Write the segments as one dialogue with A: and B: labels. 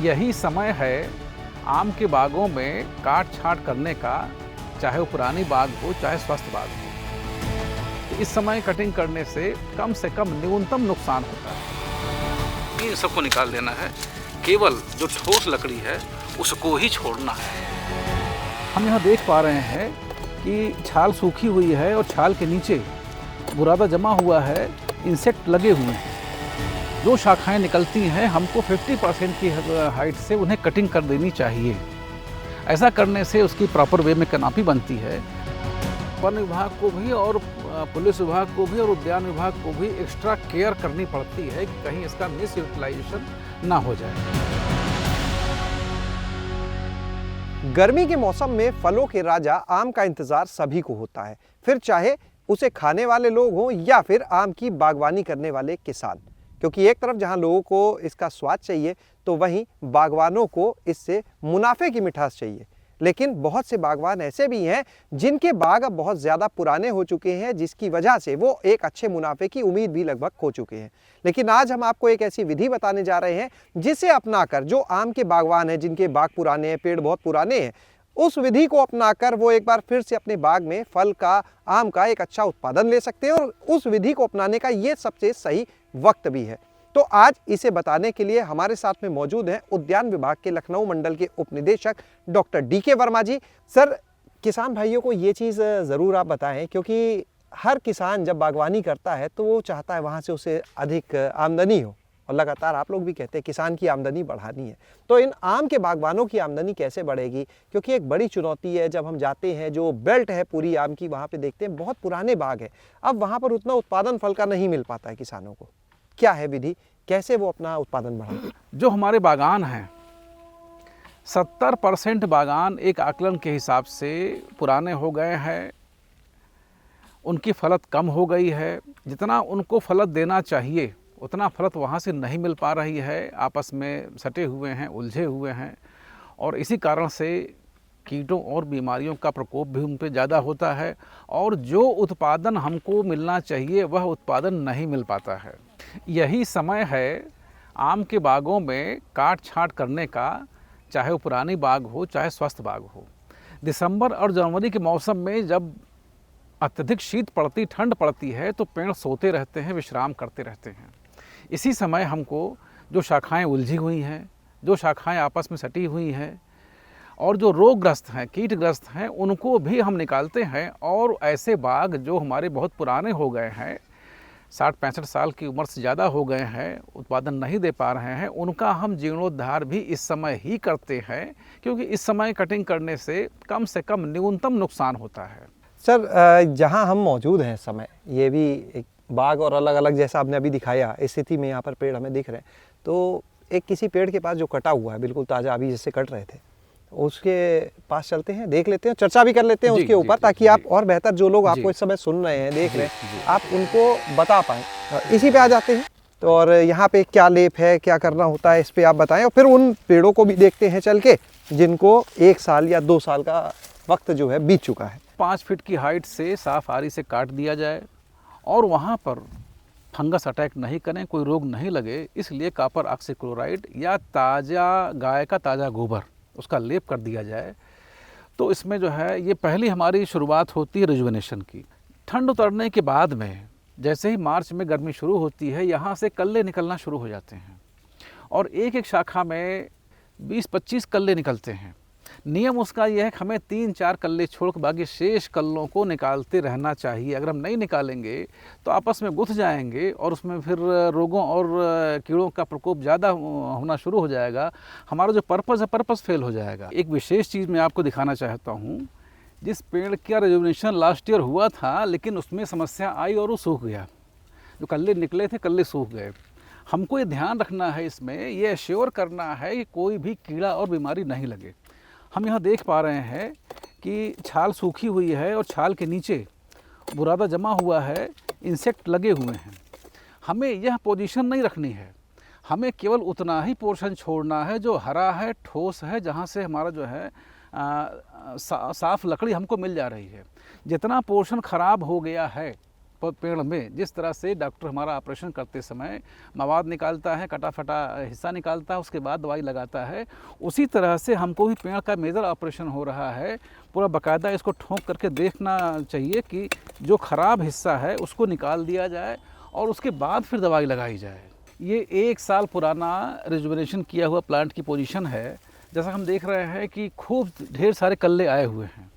A: यही समय है आम के बागों में काट छांट करने का, चाहे वो पुरानी बाग हो चाहे स्वस्थ बाग हो। तो इस समय कटिंग करने से कम न्यूनतम नुकसान होता है। इन सबको निकाल देना है, केवल जो ठोस लकड़ी है उसको ही छोड़ना है। हम यहाँ देख पा रहे हैं कि छाल सूखी हुई है और छाल के नीचे बुरादा जमा हुआ है, इंसेक्ट लगे हुए हैं। जो शाखाएं निकलती हैं हमको 50% की हाइट से उन्हें कटिंग कर देनी चाहिए। ऐसा करने से उसकी प्रॉपर वे में कैनोपी बनती है। वन विभाग को भी और पुलिस विभाग को भी और उद्यान विभाग को भी एक्स्ट्रा केयर करनी पड़ती है कि कहीं इसका मिस यूटिलाइजेशन ना हो जाए।
B: गर्मी के मौसम में फलों के राजा आम का इंतजार सभी को होता है, फिर चाहे उसे खाने वाले लोग हों या फिर आम की बागवानी करने वाले किसान। क्योंकि एक तरफ जहां लोगों को इसका स्वाद चाहिए तो वहीं बागवानों को इससे मुनाफे की मिठास चाहिए। लेकिन बहुत से बागवान ऐसे भी हैं जिनके बाग अब बहुत ज़्यादा पुराने हो चुके हैं, जिसकी वजह से वो एक अच्छे मुनाफे की उम्मीद भी लगभग खो चुके हैं। लेकिन आज हम आपको एक ऐसी विधि बताने जा रहे हैं जिसे अपनाकर जो आम के बागवान हैं, जिनके बाग पुराने हैं, पेड़ बहुत पुराने हैं, उस विधि को अपनाकर वो एक बार फिर से अपने बाग में फल का, आम का एक अच्छा उत्पादन ले सकते हैं। और उस विधि को अपनाने का ये सबसे सही वक्त भी है। तो आज इसे बताने के लिए हमारे साथ में मौजूद हैं उद्यान विभाग के लखनऊ मंडल के उपनिदेशक डॉक्टर DK वर्मा जी। सर, किसान भाइयों को ये चीज़ ज़रूर आप बताएं, क्योंकि हर किसान जब बागवानी करता है तो वो चाहता है वहाँ से उसे अधिक आमदनी हो, और लगातार आप लोग भी कहते हैं किसान की आमदनी बढ़ानी है। तो इन आम के बागवानों की आमदनी कैसे बढ़ेगी? क्योंकि एक बड़ी चुनौती है, जब हम जाते हैं जो बेल्ट है पूरी आम की, वहाँ पे देखते हैं बहुत पुराने बाग है, अब वहाँ पर उतना उत्पादन फल का नहीं मिल पाता है किसानों को। क्या है विधि, कैसे वो अपना उत्पादन बढ़ाएं?
A: जो हमारे बागान हैं 70% बागान एक आकलन के हिसाब से पुराने हो गए हैं, उनकी फलत कम हो गई है। जितना उनको फलत देना चाहिए उतना फलत वहाँ से नहीं मिल पा रही है, आपस में सटे हुए हैं, उलझे हुए हैं, और इसी कारण से कीटों और बीमारियों का प्रकोप भी उन पर ज़्यादा होता है, और जो उत्पादन हमको मिलना चाहिए वह उत्पादन नहीं मिल पाता है। यही समय है आम के बागों में काट छांट करने का, चाहे वो पुरानी बाग हो चाहे स्वस्थ बाग हो। दिसंबर और जनवरी के मौसम में जब अत्यधिक शीत पड़ती, ठंड पड़ती है, तो पेड़ सोते रहते हैं, विश्राम करते रहते हैं। इसी समय हमको जो शाखाएं उलझी हुई हैं, जो शाखाएं आपस में सटी हुई हैं, और जो रोगग्रस्त हैं, कीटग्रस्त हैं, उनको भी हम निकालते हैं। और ऐसे बाग जो हमारे बहुत पुराने हो गए हैं, 60-65 साल की उम्र से ज़्यादा हो गए हैं, उत्पादन नहीं दे पा रहे हैं, उनका हम जीर्णोद्धार भी इस समय ही करते हैं, क्योंकि इस समय कटिंग करने से कम न्यूनतम नुकसान होता है।
B: सर, जहाँ हम मौजूद हैं इस समय, ये भी एक बाग और अलग अलग जैसा आपने अभी दिखाया स्थिति में यहाँ पर पेड़ हमें दिख रहे हैं। तो एक किसी पेड़ के पास जो कटा हुआ है, बिल्कुल ताज़ा, अभी जैसे कट रहे थे, उसके पास चलते हैं, देख लेते हैं, चर्चा भी कर लेते हैं उसके ऊपर, ताकि आप और बेहतर, जो लोग आपको इस समय सुन रहे हैं, देख रहे हैं, आप उनको बता पाएँ। इसी पे आ जाते हैं। तो और यहाँ पे क्या लेप है, क्या करना होता है, इस पे आप बताएं। और फिर उन पेड़ों को भी देखते हैं चल के, जिनको 1 साल या 2 साल का वक्त जो है बीत चुका है।
A: 5 फीट की हाइट से साफ आरी से काट दिया जाए, और वहाँ पर फंगस अटैक नहीं करें, कोई रोग नहीं लगे, इसलिए कॉपर ऑक्सीक्लोराइड या ताज़ा गाय का ताज़ा गोबर उसका लेप कर दिया जाए। तो इसमें जो है ये पहली हमारी शुरुआत होती है रिजुवेनेशन की। ठंड उतरने के बाद में जैसे ही मार्च में गर्मी शुरू होती है, यहाँ से कल्ले निकलना शुरू हो जाते हैं, और एक एक शाखा में 20-25 कल्ले निकलते हैं। नियम उसका यह है कि हमें 3-4 कल्ले छोड़ के बाकी शेष कल्लों को निकालते रहना चाहिए। अगर हम नहीं निकालेंगे तो आपस में गुथ जाएंगे, और उसमें फिर रोगों और कीड़ों का प्रकोप ज़्यादा होना शुरू हो जाएगा। हमारा जो पर्पज़ है, पर्पज़ फेल हो जाएगा। एक विशेष चीज़ मैं आपको दिखाना चाहता हूँ। जिस पेड़ का रिजुवेनेशन लास्ट ईयर हुआ था, लेकिन उसमें समस्या आई और वो सूख गया। जो कल्ले निकले थे, कल्ले सूख गए। हमको ये ध्यान रखना है, इसमें ये एश्योर करना है कि कोई भी कीड़ा और बीमारी नहीं लगे। हम यहाँ देख पा रहे हैं कि छाल सूखी हुई है और छाल के नीचे बुरादा जमा हुआ है, इंसेक्ट लगे हुए हैं। हमें यह पोजीशन नहीं रखनी है, हमें केवल उतना ही पोर्शन छोड़ना है जो हरा है, ठोस है, जहाँ से हमारा जो है साफ लकड़ी हमको मिल जा रही है। जितना पोर्शन ख़राब हो गया है पेड़ में जिस तरह से डॉक्टर हमारा ऑपरेशन करते समय मवाद निकालता है, कटा फटा हिस्सा निकालता है, उसके बाद दवाई लगाता है, उसी तरह से हमको भी पेड़ का मेजर ऑपरेशन हो रहा है। पूरा बाकायदा इसको ठोक करके देखना चाहिए कि जो ख़राब हिस्सा है उसको निकाल दिया जाए और उसके बाद फिर दवाई लगाई जाए। ये 1 साल पुराना रिजुविनेशन किया हुआ प्लांट की पोजीशन है। जैसा हम देख रहे हैं कि खूब ढेर सारे कल्ले आए हुए हैं।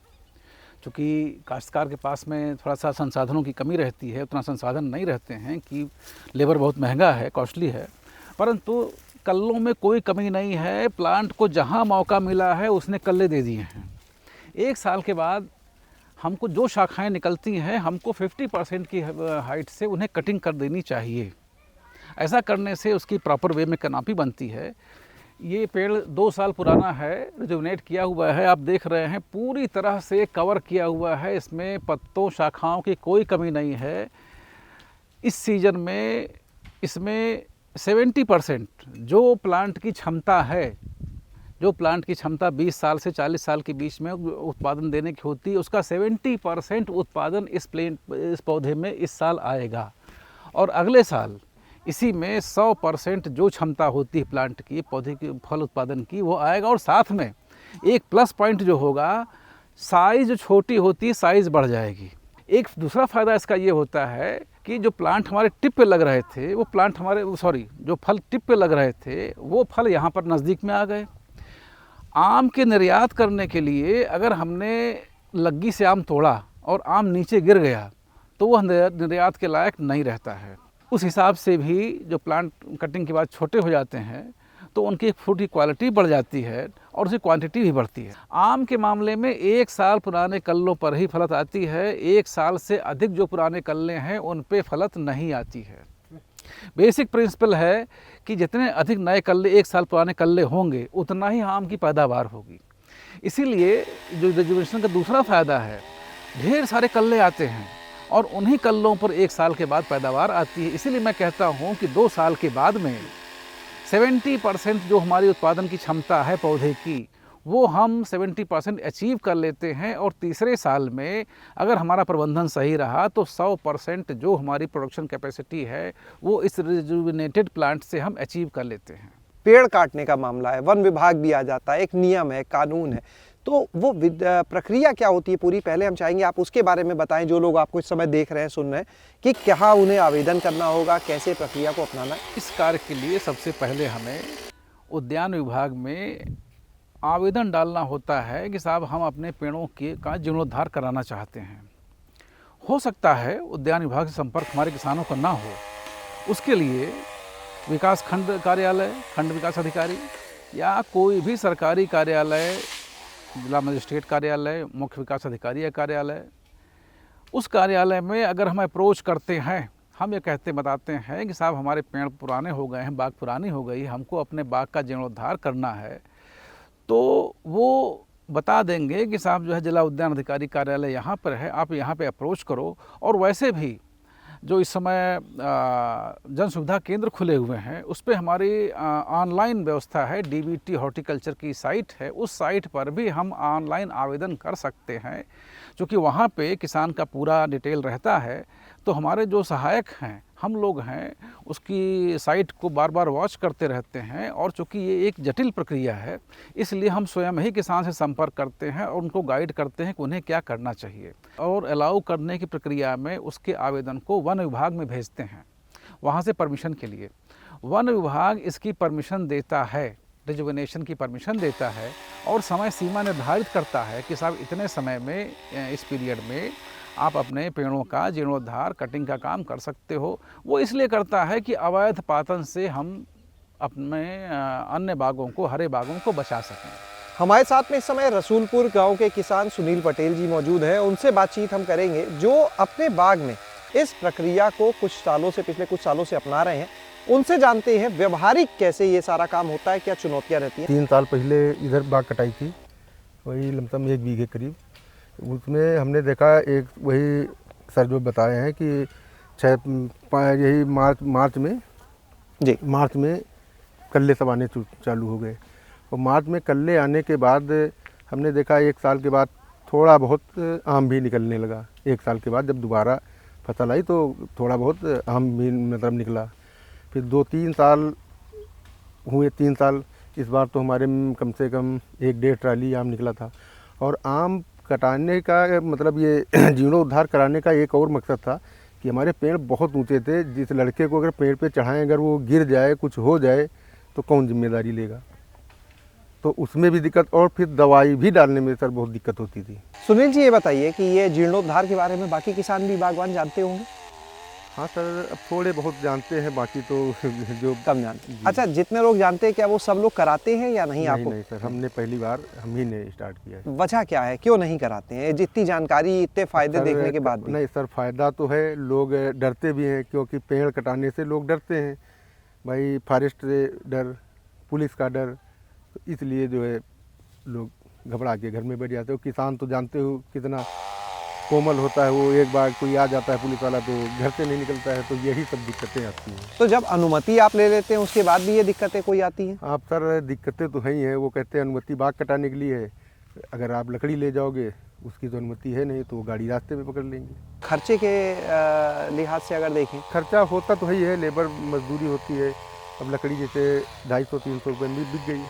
A: चूँकि काश्तकार के पास में थोड़ा सा संसाधनों की कमी रहती है, उतना संसाधन नहीं रहते हैं कि लेबर बहुत महंगा है, कॉस्टली है, परंतु कल्लों में कोई कमी नहीं है। प्लांट को जहाँ मौका मिला है उसने कल्ले दे दिए हैं। 1 साल के बाद हमको जो शाखाएं निकलती हैं, हमको 50% की हाइट से उन्हें कटिंग कर देनी चाहिए। ऐसा करने से उसकी प्रॉपर वे में कैनोपी बनती है। ये पेड़ 2 साल पुराना है, रिजुविनेट किया हुआ है, आप देख रहे हैं पूरी तरह से कवर किया हुआ है। इसमें पत्तों शाखाओं की कोई कमी नहीं है। इस सीजन में इसमें 70% जो प्लांट की क्षमता है, जो प्लांट की क्षमता 20 साल से 40 साल के बीच में उत्पादन देने की होती है, उसका 70% उत्पादन इस पौधे में इस साल आएगा। और अगले साल इसी में 100% जो क्षमता होती है प्लांट की, पौधे के फल उत्पादन की, वो आएगा। और साथ में एक प्लस पॉइंट जो होगा, साइज़ जो छोटी होती है साइज़ बढ़ जाएगी। एक दूसरा फ़ायदा इसका ये होता है कि जो प्लांट हमारे टिप पे लग रहे थे, वो प्लांट जो फल टिप पे लग रहे थे, वो फल यहाँ पर नज़दीक में आ गए। आम के निर्यात करने के लिए अगर हमने लग्गी से आम तोड़ा और आम नीचे गिर गया तो वह निर्यात के लायक नहीं रहता है। उस हिसाब से भी जो प्लांट कटिंग के बाद छोटे हो जाते हैं तो उनकी फ्रूट की क्वालिटी बढ़ जाती है और उसकी क्वांटिटी भी बढ़ती है। आम के मामले में 1 साल पुराने कल्लों पर ही फलत आती है। 1 साल से अधिक जो पुराने कल्ले हैं उन पे फलत नहीं आती है। बेसिक प्रिंसिपल है कि जितने अधिक नए कल्ले 1 साल पुराने कल्ले होंगे उतना ही आम की पैदावार होगी। इसीलिए जो रिजुविनेशन का दूसरा फ़ायदा है, ढेर सारे कल्ले आते हैं और उन्हीं कल्लों पर 1 साल के बाद पैदावार आती है। इसीलिए मैं कहता हूँ कि 2 साल के बाद में 70% जो हमारी उत्पादन की क्षमता है पौधे की, वो हम 70% अचीव कर लेते हैं। और तीसरे साल में अगर हमारा प्रबंधन सही रहा तो 100% जो हमारी प्रोडक्शन कैपेसिटी है वो इस रिजुविनेटेड प्लांट से हम अचीव कर लेते हैं।
B: पेड़ काटने का मामला है, वन विभाग भी आ जाता है, एक नियम है, कानून है, तो वो प्रक्रिया क्या होती है पूरी, पहले हम चाहेंगे आप उसके बारे में बताएं। जो लोग आपको इस समय देख रहे हैं, सुन रहे हैं, कि क्या उन्हें आवेदन करना होगा, कैसे प्रक्रिया को अपनाना है।
A: इस कार्य के लिए सबसे पहले हमें उद्यान विभाग में आवेदन डालना होता है कि साहब हम अपने पेड़ों का जीर्णोद्धार कराना चाहते हैं। हो सकता है उद्यान विभाग से संपर्क हमारे किसानों का ना हो, उसके लिए विकास खंड कार्यालय, खंड विकास अधिकारी या कोई भी सरकारी कार्यालय, जिला मजिस्ट्रेट कार्यालय, मुख्य विकास अधिकारी कार्यालय, उस कार्यालय में अगर हम अप्रोच करते हैं, हम ये बताते हैं कि साहब हमारे पेड़ पुराने हो गए हैं, बाग पुरानी हो गई, हमको अपने बाग का जीर्णोद्धार करना है, तो वो बता देंगे कि साहब जो है जिला उद्यान अधिकारी कार्यालय यहाँ पर है, आप यहाँ पे अप्रोच करो। और वैसे भी जो इस समय जन सुविधा केंद्र खुले हुए हैं, उस पर हमारी ऑनलाइन व्यवस्था है, DBT हॉर्टिकल्चर की साइट है, उस साइट पर भी हम ऑनलाइन आवेदन कर सकते हैं। क्योंकि वहाँ पे किसान का पूरा डिटेल रहता है, तो हमारे जो सहायक हैं, हम लोग हैं, उसकी साइट को बार बार वॉच करते रहते हैं। और चूँकि ये एक जटिल प्रक्रिया है, इसलिए हम स्वयं ही किसान से संपर्क करते हैं और उनको गाइड करते हैं कि उन्हें क्या करना चाहिए। और अलाउ करने की प्रक्रिया में उसके आवेदन को वन विभाग में भेजते हैं, वहाँ से परमिशन के लिए। वन विभाग इसकी परमिशन देता है, रिजुविनेशन की परमिशन देता है और समय सीमा निर्धारित करता है कि साहब इतने समय में, इस पीरियड में आप अपने पेड़ों का जीर्णोद्धार, कटिंग का काम कर सकते हो। वो इसलिए करता है कि अवैध पातन से हम अपने अन्य बागों को, हरे बागों को बचा सकें।
B: हमारे साथ में इस समय रसूलपुर गांव के किसान सुनील पटेल जी मौजूद हैं। उनसे बातचीत हम करेंगे, जो अपने बाग में इस प्रक्रिया को पिछले कुछ सालों से अपना रहे हैं। उनसे जानते हैं व्यवहारिक कैसे ये सारा काम होता है, क्या चुनौतियाँ रहती हैं।
C: 3 साल पहले इधर बाग कटाई थी, वही लमसम 1 बीघे करीब। उसमें हमने देखा, एक वही सर जो बताए हैं कि यही मार्च में कल्ले सब आने चालू हो गए। और मार्च में कल्ले आने के बाद हमने देखा 1 साल के बाद थोड़ा बहुत आम भी निकलने लगा। 1 साल के बाद जब दोबारा फसल आई तो थोड़ा बहुत आम भी मतलब निकला। फिर 2-3 साल हुए, 3 साल, इस बार तो हमारे कम से कम 1-1.5 ट्राली आम निकला था। और आम कटाने का मतलब ये जीर्णोद्धार कराने का एक और मकसद था कि हमारे पेड़ बहुत ऊंचे थे, जिस लड़के को अगर पेड़ पे चढ़ाएं, अगर वो गिर जाए, कुछ हो जाए तो कौन जिम्मेदारी लेगा। तो उसमें भी दिक्कत, और फिर दवाई भी डालने में सर बहुत दिक्कत होती थी।
B: सुनील जी, ये बताइए कि ये जीर्णोद्धार के बारे में बाकी किसान भी बागवान जानते होंगे?
C: हाँ सर, अब थोड़े बहुत जानते हैं, बाकी तो जो
B: कम जानते हैं। अच्छा, जितने लोग जानते हैं क्या वो सब लोग कराते हैं या नहीं? आपको
C: नहीं सर, हमने पहली बार हम ही ने स्टार्ट किया है।
B: वजह क्या है, क्यों नहीं कराते हैं? जितनी जानकारी, इतने फायदे
C: सर,
B: देखने के बाद भी।
C: नहीं सर, फ़ायदा तो है, लोग डरते भी हैं, क्योंकि पेड़ कटाने से लोग डरते हैं भाई, फॉरेस्ट से डर, पुलिस का डर, तो इसलिए जो है लोग घबरा के घर में बैठ जाते हो। किसान तो जानते हो कितना कोमल होता है, वो एक बार कोई आ जाता है पुलिस वाला तो घर से नहीं निकलता है, तो यही सब दिक्कतें आती हैं।
B: तो जब अनुमति आप ले लेते हैं उसके बाद भी ये दिक्कतें कोई आती हैं?
C: आप सर, दिक्कतें तो है ही हैं, वो कहते हैं अनुमति बाग कटाने के लिए है, अगर आप लकड़ी ले जाओगे उसकी तो अनुमति है नहीं, तो वो गाड़ी रास्ते में पकड़ लेंगे।
B: खर्चे के लिहाज से अगर देखें,
C: खर्चा होता तो ही है, लेबर मजदूरी होती है। अब लकड़ी जैसे 250-300 रुपये में बिक गई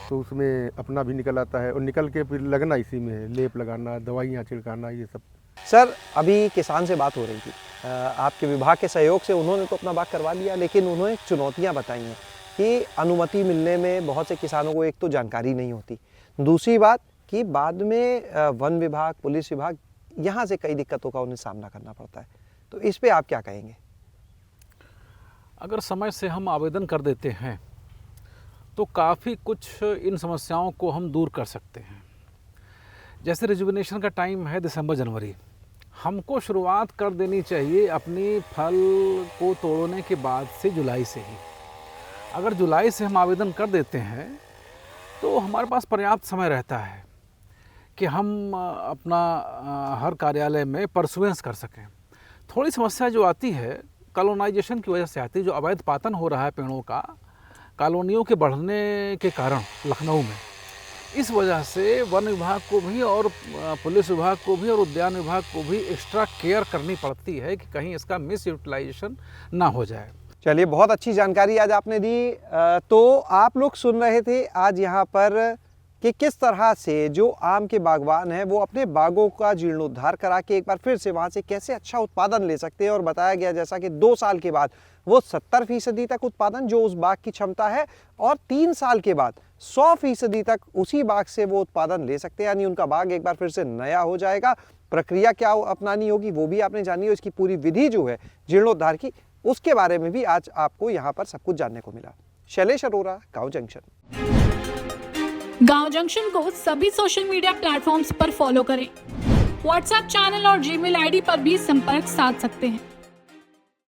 C: तो उसमें अपना भी निकल आता है, और निकल के फिर लगना इसी में है, लेप लगाना, दवाइयाँ छिड़काना, ये सब।
B: सर अभी किसान से बात हो रही थी, आपके विभाग के सहयोग से उन्होंने तो अपना बाग करवा लिया, लेकिन उन्होंने चुनौतियां बताई हैं कि अनुमति मिलने में बहुत से किसानों को एक तो जानकारी नहीं होती, दूसरी बात कि बाद में वन विभाग, पुलिस विभाग, यहाँ से कई दिक्कतों का उन्हें सामना करना पड़ता है। तो इस पे आप क्या कहेंगे?
A: अगर समय से हम आवेदन कर देते हैं तो काफ़ी कुछ इन समस्याओं को हम दूर कर सकते हैं। जैसे रिजुविनेशन का टाइम है दिसंबर-जनवरी, हमको शुरुआत कर देनी चाहिए अपनी फल को तोड़ने के बाद से जुलाई से ही। अगर जुलाई से हम आवेदन कर देते हैं तो हमारे पास पर्याप्त समय रहता है कि हम अपना हर कार्यालय में परसुएंस कर सकें। थोड़ी समस्या जो आती है कॉलोनाइजेशन की वजह से आती है, जो अवैध पातन हो रहा है पेड़ों का कॉलोनियों के बढ़ने के कारण लखनऊ में, इस वजह से वन विभाग को भी और पुलिस विभाग को भी और उद्यान विभाग को भी एक्स्ट्रा केयर करनी पड़ती है कि कहीं इसका मिस यूटिलाइजेशन ना हो जाए।
B: चलिए, बहुत अच्छी जानकारी आज आपने दी। तो आप लोग सुन रहे थे आज यहाँ पर कि किस तरह से जो आम के बागवान हैं वो अपने बागों का जीर्णोद्धार करा के एक बार फिर से वहाँ से कैसे अच्छा उत्पादन ले सकते हैं। और बताया गया जैसा कि 2 साल के बाद वो 70% तक उत्पादन जो उस बाग की क्षमता है, और 3 साल के बाद 100% तक उसी बाग से वो उत्पादन ले सकते हैं, यानी उनका बाग एक बार फिर से नया हो जाएगा। प्रक्रिया क्या अपनानी होगी वो भी आपने जानी हो, इसकी पूरी विधि जो है जीर्णोद्धार की, उसके बारे में भी आज आपको यहाँ पर सब कुछ जानने को मिला। शैलेश अरोरा, गाँव जंक्शन।
D: गाँव जंक्शन को सभी सोशल मीडिया प्लेटफॉर्म्स पर फॉलो करें। व्हाट्सएप चैनल और जीमेल आईडी पर भी संपर्क साध सकते हैं।